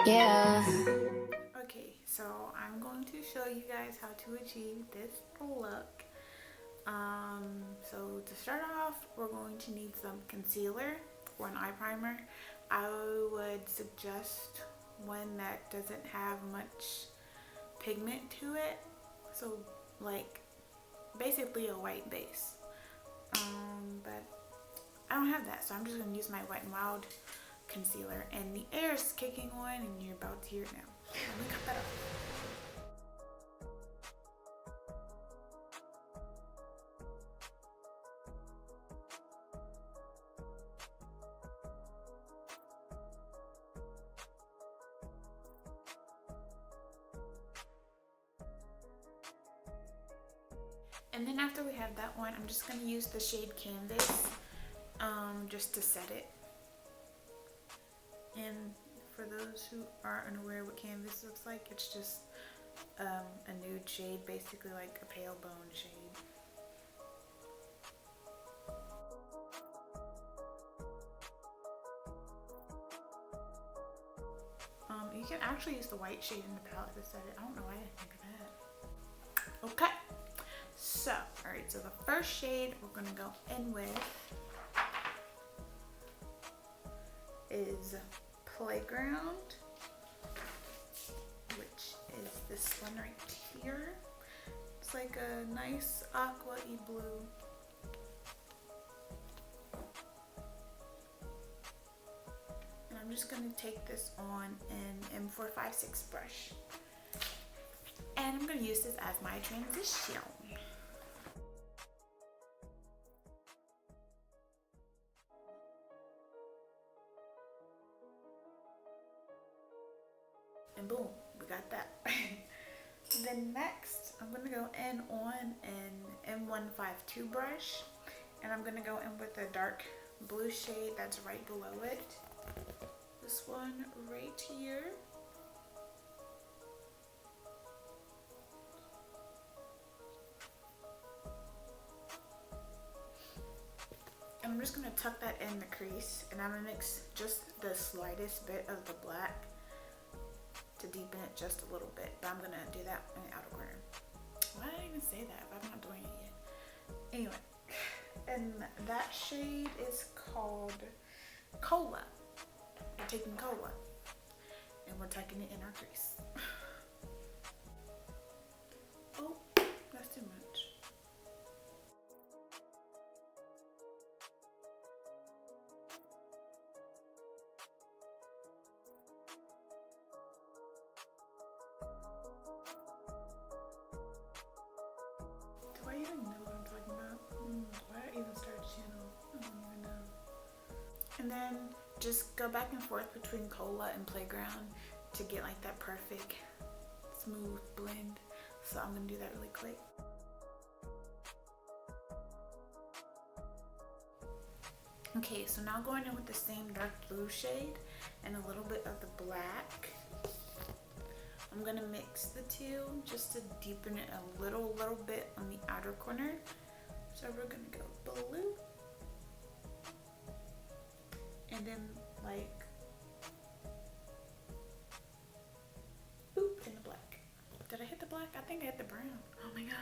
Yeah. Okay, so I'm going to show you guys how to achieve this look. So to start off, we're going to need some concealer or an eye primer. I would suggest one that doesn't have much pigment to it. So like basically a white base. But I don't have that, so I'm just gonna use my Wet n Wild concealer, and the air is kicking on and you're about to hear it now. Let me cut that off. And then after we have that one, I'm just going to use the shade Canvas just to set it. And for those who are unaware what Canvas looks like, it's just a nude shade, basically like a pale bone shade. You can actually use the white shade in the palette to set it. I don't know why I didn't think of that. Okay. So, alright, so the first shade we're going to go in with is Playground, which is this one right here. It's like a nice aqua-y blue. And I'm just going to take this on an M456 brush. And I'm going to use this as my transition. And boom, we got that. Then next, I'm going to go in on an M152 brush. And I'm going to go in with a dark blue shade that's right below it. This one right here. And I'm just going to tuck that in the crease. And I'm going to mix just the slightest bit of the black to deepen it just a little bit, but I'm gonna do that in the outer corner. Why did I even say that if I'm not doing it yet? Anyway, and that shade is called Cola. We're taking Cola and we're tucking it in our crease. Oh, that's too much. Do I even know what I'm talking about? Why did I even start a channel? I don't even know. And then just go back and forth between Cola and Playground to get like that perfect smooth blend. So I'm gonna do that really quick. Okay, so now going in with the same dark blue shade and a little bit of the black. I'm gonna mix the two just to deepen it a little bit on the outer corner. So we're gonna go blue. And then like, boop, in the black. Did I hit the black? I think I hit the brown. Oh my God.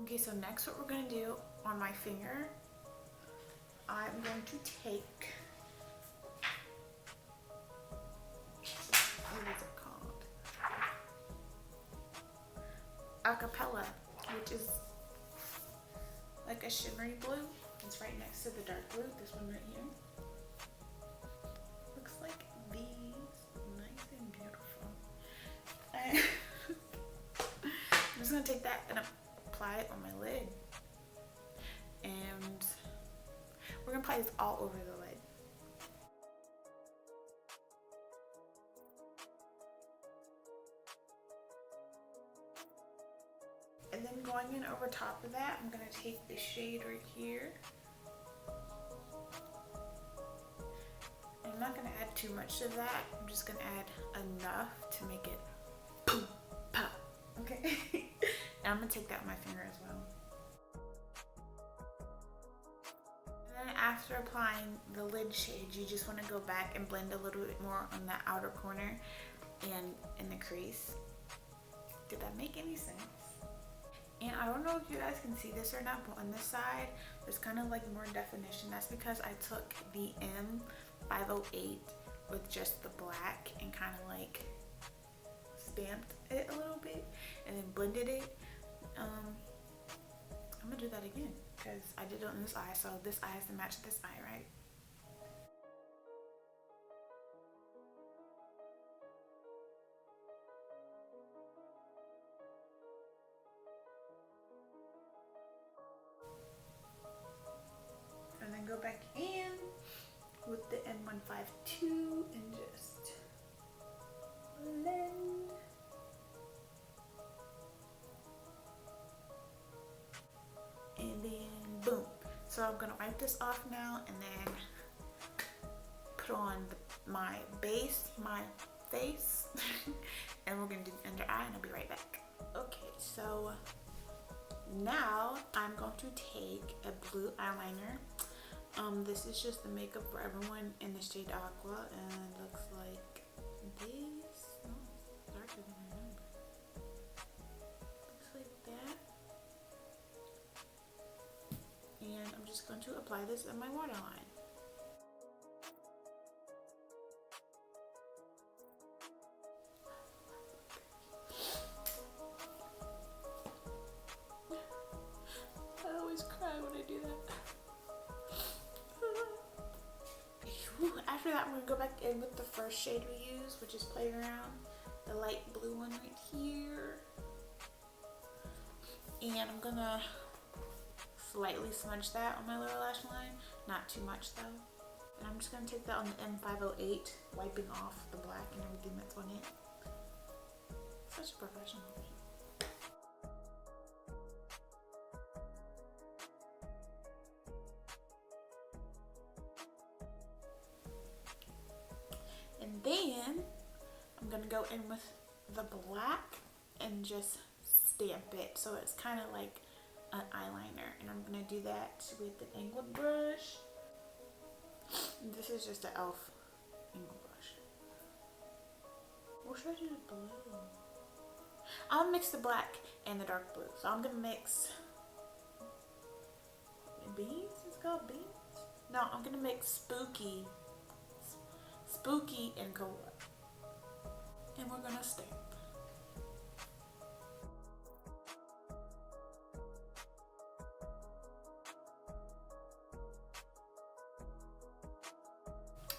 Okay, so next what we're going to do on my finger, I'm going to take, what is it called? Acapella, which is like a shimmery blue. It's right next to the dark blue, this one right here. Looks like these, nice and beautiful. And I'm just going to take that and apply it on my lid, and we're gonna apply this all over the lid. And then going in over top of that, I'm gonna take this shade right here, and I'm not gonna add add too much of that. I'm just gonna add enough to make it boom, pop. Okay. And I'm gonna take that with my finger as well. And then after applying the lid shade, you just want to go back and blend a little bit more on the outer corner and in the crease. Did that make any sense? And I don't know if you guys can see this or not, but on this side, there's kind of like more definition. That's because I took the M508 with just the black and kind of like stamped it a little bit and then blended it. I'm gonna do that again because I did it on this eye, so this eye has to match this eye, right? And then go back in with the M152 and just blend. And then boom. So I'm gonna wipe this off now and then put on my base, my face, and we're gonna do the under eye and I'll be right back. Okay, so now I'm going to take a blue eyeliner. This is just the Makeup for Everyone in the shade Aqua, and it looks like this. No, it's darker than I remember. Looks like that. And I'm just going to apply this in my waterline. I always cry when I do that. After that, I'm going to go back in with the first shade we used, which is Playground, the light blue one right here. And I'm going to slightly smudge that on my lower lash line, not too much though. And I'm just going to take that on the M508, wiping off the black and everything that's on it. Such a professional. And then I'm gonna go in with the black and just stamp it so it's kind of like an eyeliner. And I'm gonna do that with an angled brush. This is just an e.l.f. angled brush. Or should I do the blue? I'll mix the black and the dark blue. So I'm gonna mix beans. It's called beans. No, I'm gonna mix spooky and cola, and we're gonna stamp.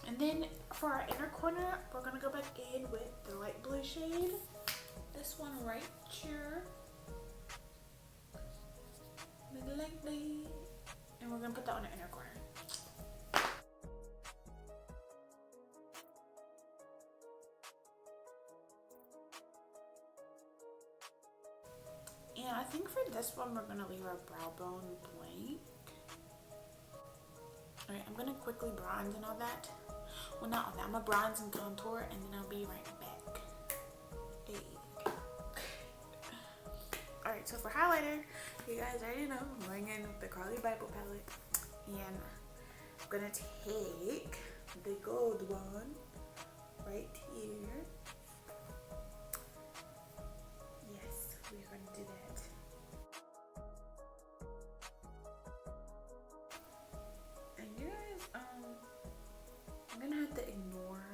And then for our inner corner, we're gonna go back in with the light blue shade, this one right here, lightly, and we're gonna put that on the inner corner. And I think for this one, we're gonna leave our brow bone blank. All right, I'm gonna quickly bronze and all that. Well, not all that, I'm gonna bronze and contour and then I'll be right back. Hey. All right, so for highlighter, you guys already know, I'm going in with the Carly Bible palette. And I'm gonna take the gold one right here. Yes, we're gonna do that. And you guys, I'm gonna have to ignore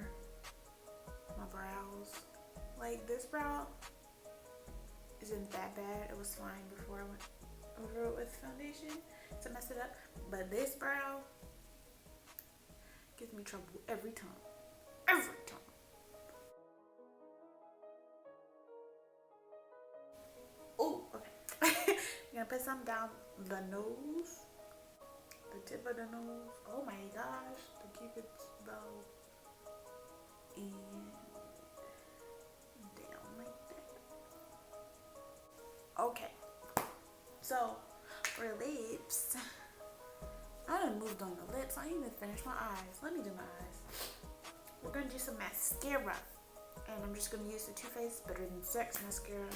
my brows. Like this brow isn't that bad. It was fine before I went over it with foundation to mess it up. But this brow gives me trouble every time. Every time. Oh, okay. I'm gonna put some down the nose. The tip of the nose. Oh my gosh. The cupid's bow. And down like that. Okay. So for lips, I done moved on the lips. I ain't even finished my eyes. Let me do my eyes. We're gonna do some mascara. And I'm just gonna use the Too Faced Better Than Sex mascara,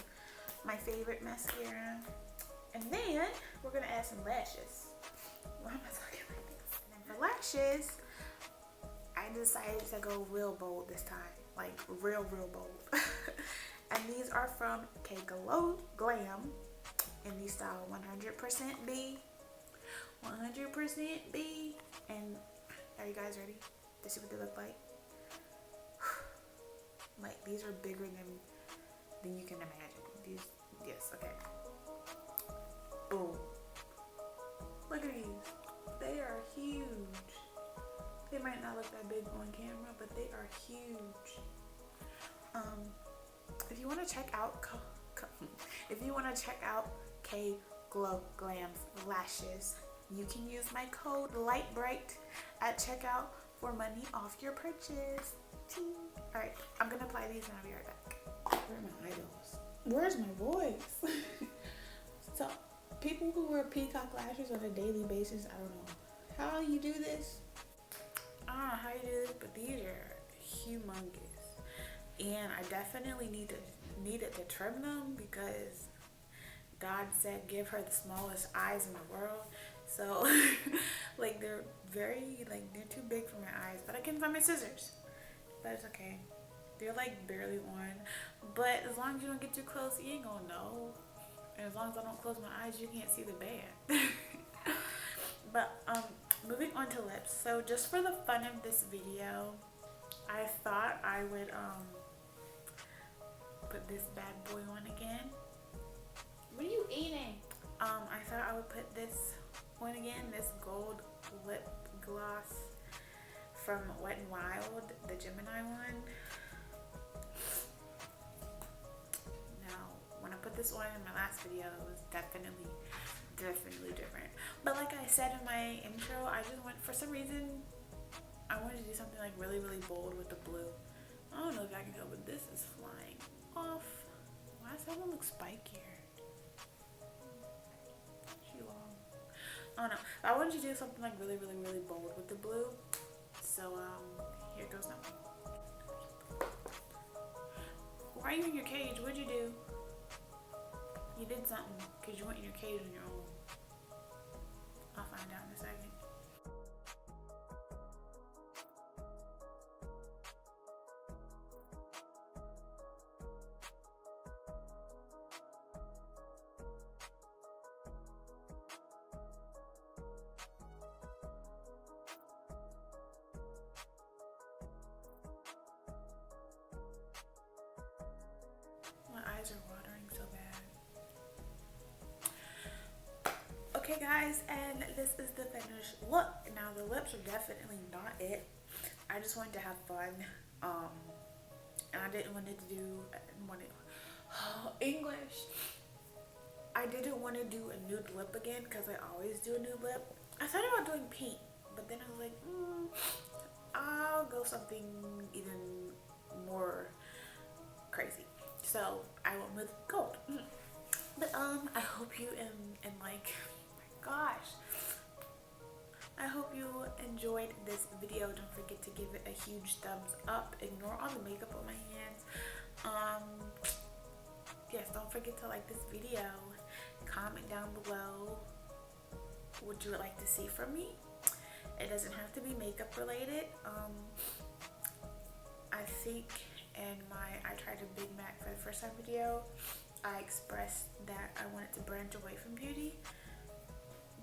my favorite mascara. And then we're gonna add some lashes. Why am I talking like this? And then for lashes, I decided to go real bold this time. Like real bold. And these are from Glam in the style 100% B. 100% B. And are you guys ready to see what they look like? Like these are bigger than you can imagine. These, yes, okay. Boom. Look at these. They are huge. They might not look that big on camera, but they are huge. If you want to check out Glam's lashes, you can use my code LIGHTBRIGHT at checkout for money off your purchase. Alright, I'm gonna apply these and I'll be right back. Where are my eyeballs? Where's my voice? So, people who wear peacock lashes on a daily basis, I don't know how you do this. I don't know how you do this, but these are humongous. And I definitely needed to trim them because God said give her the smallest eyes in the world. So like they're too big for my eyes, but I couldn't find my scissors. But it's okay. They're like barely on. But as long as you don't get too close, you ain't gonna know. And as long as I don't close my eyes, you can't see the band. But moving on to lips. So just for the fun of this video, I thought I would put this bad boy on again. What are you eating? I thought I would put this one again, this gold lip gloss from Wet n Wild, the Gemini one. Now, when I put this on in my last video, it was definitely different. But like I said in my intro, I just went, for some reason, I wanted to do something like really bold with the blue. I don't know if I can go, but this is flying off. Why does that one look spikier? Long. I don't know. I wanted to do something like really bold with the blue. So here goes now. Why are you in your cage? What'd you do? You did something because you went in your cage on your own. I'll find out in a second. My eyes are watering so bad. Okay guys, and this is the finished look. Now the lips are definitely not it. I just wanted to have fun. And I didn't want to do English. I didn't want to do a nude lip again because I always do a nude lip. I thought about doing pink, but then I was like, I'll go something even more crazy. So I went with gold. But I hope you and like, oh my gosh, I hope you enjoyed this video. Don't forget to give it a huge thumbs up. Ignore all the makeup on my hands. Yes, don't forget to like this video. Comment down below what you would like to see from me. It doesn't have to be makeup related. I think in my I Tried a Big Mac for the first time video, I expressed that I wanted to branch away from beauty.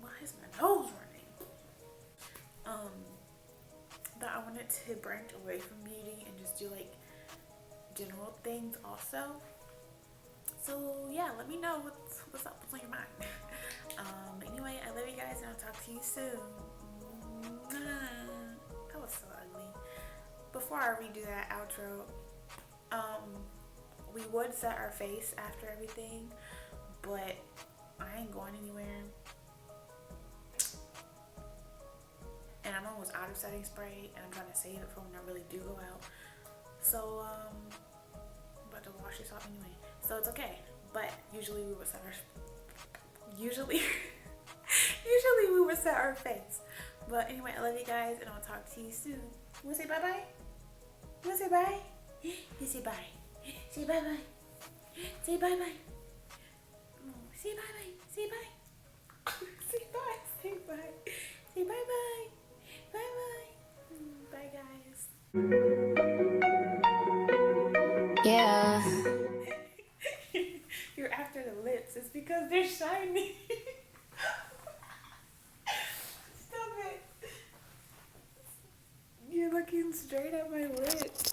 Why is my nose running? That I wanted to branch away from beauty and just do like general things also. So yeah, let me know what's up, what's on your mind. Anyway, I love you guys and I'll talk to you soon. That was so ugly. Before I redo that outro, we would set our face after everything, but I ain't going anywhere. And I'm almost out of setting spray and I'm trying to save it for when I really do go out. So I'm about to wash this off anyway. So it's okay. But usually we would set our usually we would set our face. But anyway, I love you guys and I'll talk to you soon. You wanna say bye-bye? You wanna say bye? You say bye. Say bye bye. Say bye bye. Say bye bye. Say bye. Say bye. Say bye. Say bye bye. Bye bye. Bye guys. Yeah. You're after the lips. It's because they're shiny. Stop it. You're looking straight at my lips.